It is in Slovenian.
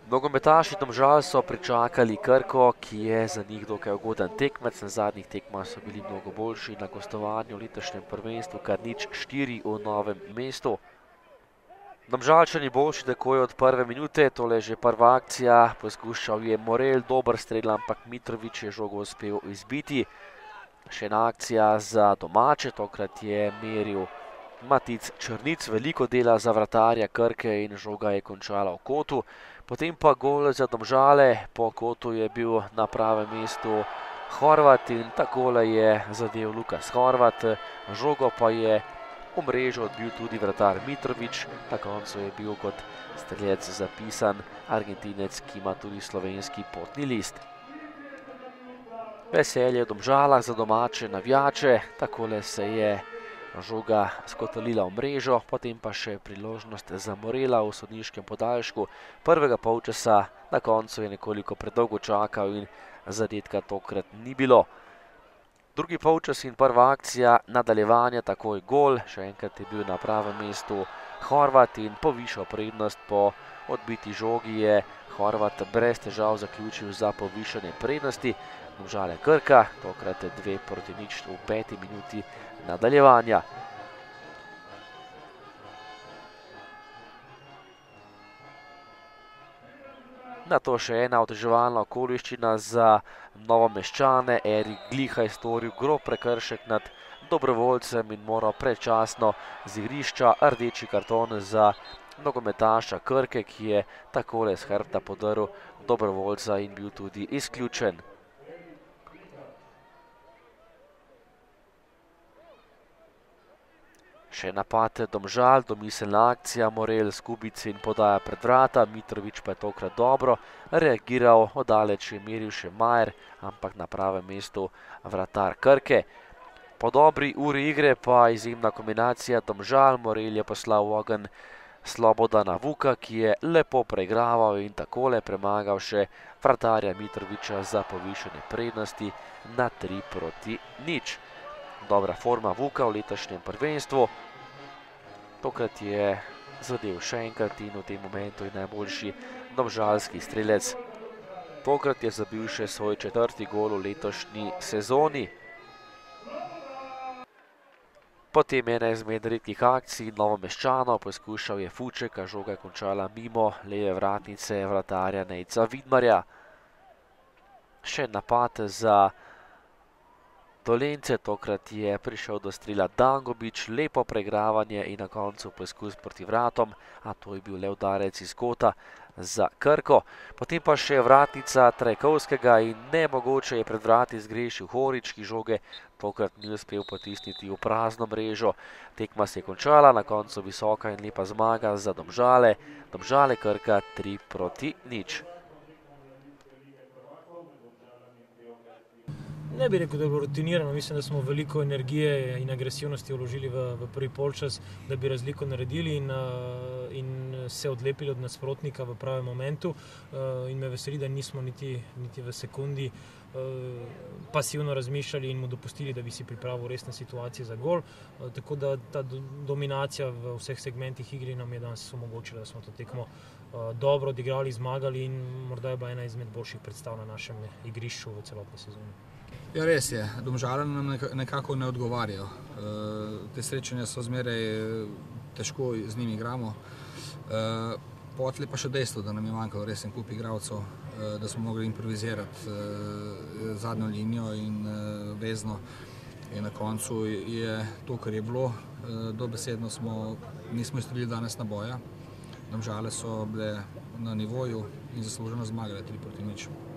Nogometaši Domžal so pričakali Krko, ki je za njih dokaj ugoden tekmec. Na zadnjih tekmah so bili mnogo boljši, na gostovanju v letošnjem prvenstvu kar 0-4 v Novem mestu. Domžalčani boljši takoj od prve minute, tole je že prva akcija, poskušal je Morel, dober strel, ampak Mitrović je žogo uspel izbiti. Še ena akcija za domače, tokrat je meril Matic Črnic, veliko dela za vratarja Krke in žoga je končala v kotu. Potem pa gol za Domžale, po kotu je bil na pravem mestu Horvat in takole je zadev Lukas Horvat, žogo pa je v mrežo odbil tudi vratar Mitrović, na koncu je bil kot strelec zapisan Argentinec, ki ima tudi slovenski potni list. Veselje v Domžalah za domače navijače, takole se je žoga skotalila v mrežo, potem pa še priložnost za Morela v sodniškem podaljšku prvega polčasa, na koncu je nekoliko predolgo čakal in zadetka tokrat ni bilo. Drugi polčas in prva akcija, nadaljevanje, takoj gol, še enkrat je bil na pravem mestu Horvat in povišal prednost po odbiti žogi je Horvat brez težav zaključil za povišanje prednosti. Domžale Krka, tokrat 2-0 v 5. minuti nadaljevanja. Nato še ena oteževalna okoliščina za Novomeščane. Erik Gliha je storil grob prekršek nad dobrovoljcem in moral predčasno z igrišča, rdeči karton za nogometaša Krke, ki je takole s hrbta podrl dobrovoljca in bil tudi izključen. Še napad Domžal, domiselna akcija, Morel z gubice in podaja pred vrata, Mitrović pa je tokrat dobro reagiral, oddaleč je meril še Majer, ampak na pravem mestu vratar Krke. Po dobri uri igre pa izjemna kombinacija Domžal, Morel je poslal v ogenj Slobodana Vuka, ki je lepo preigraval in takole premagal še vratarja Mitrovića za povišanje prednosti na 3-0. Dobra forma Vuka v letošnjem prvenstvu. Tokrat je zadev še enkrat in v tem momentu je najboljši domžalski strelec. Tokrat je zabil še svoj 4. gol v letošnji sezoni. Potem ena izmed redkih akcij Novomeščanov, poskušal je Fuček, a žoga je končala mimo leve vratnice vratarja Nejca Vidmarja. Še napad za Dolenjce, tokrat je prišel do strela Dangubić, lepo preigravanje in na koncu poskus proti vratom, a to je bil le udarec iz kota za Krko. Potem pa še vratnica Trajkovskega in nemogoče je pred vrati zgrešil Horić, ki žoge tokrat ni uspel potisniti v prazno mrežo. Tekma se je končala, na koncu visoka in lepa zmaga za Domžale. Domžale Krka 3-0. Ne bi rekel, da je bilo rutinirano. Mislim, da smo veliko energije in agresivnosti vložili v prvi polčas, da bi razliko naredili in se odlepili od nasprotnika v pravem momentu. In me veseli, da nismo niti v sekundi pasivno razmišljali in mu dopustili, da bi si pripravil resne situacije za gol. Tako da ta dominacija v vseh segmentih igri nam je danes omogočila, da smo to tekmo dobro odigrali, zmagali in morda je bila ena izmed boljših predstav na našem igrišču v celotni sezoni. Ja, res je. Domžale nam nekako ne odgovarjajo. Te srečanja so zmeraj težko z njimi igramo. Potlej pa še dejstvo, da nam je manjkalo res en kup igralcev, da smo mogli improvizirati zadnjo linijo in vezno. In na koncu je to, kar je bilo. Dobesedno nismo izstrelili danes naboja. Domžale so bile na nivoju in zasluženo zmagale 3-0.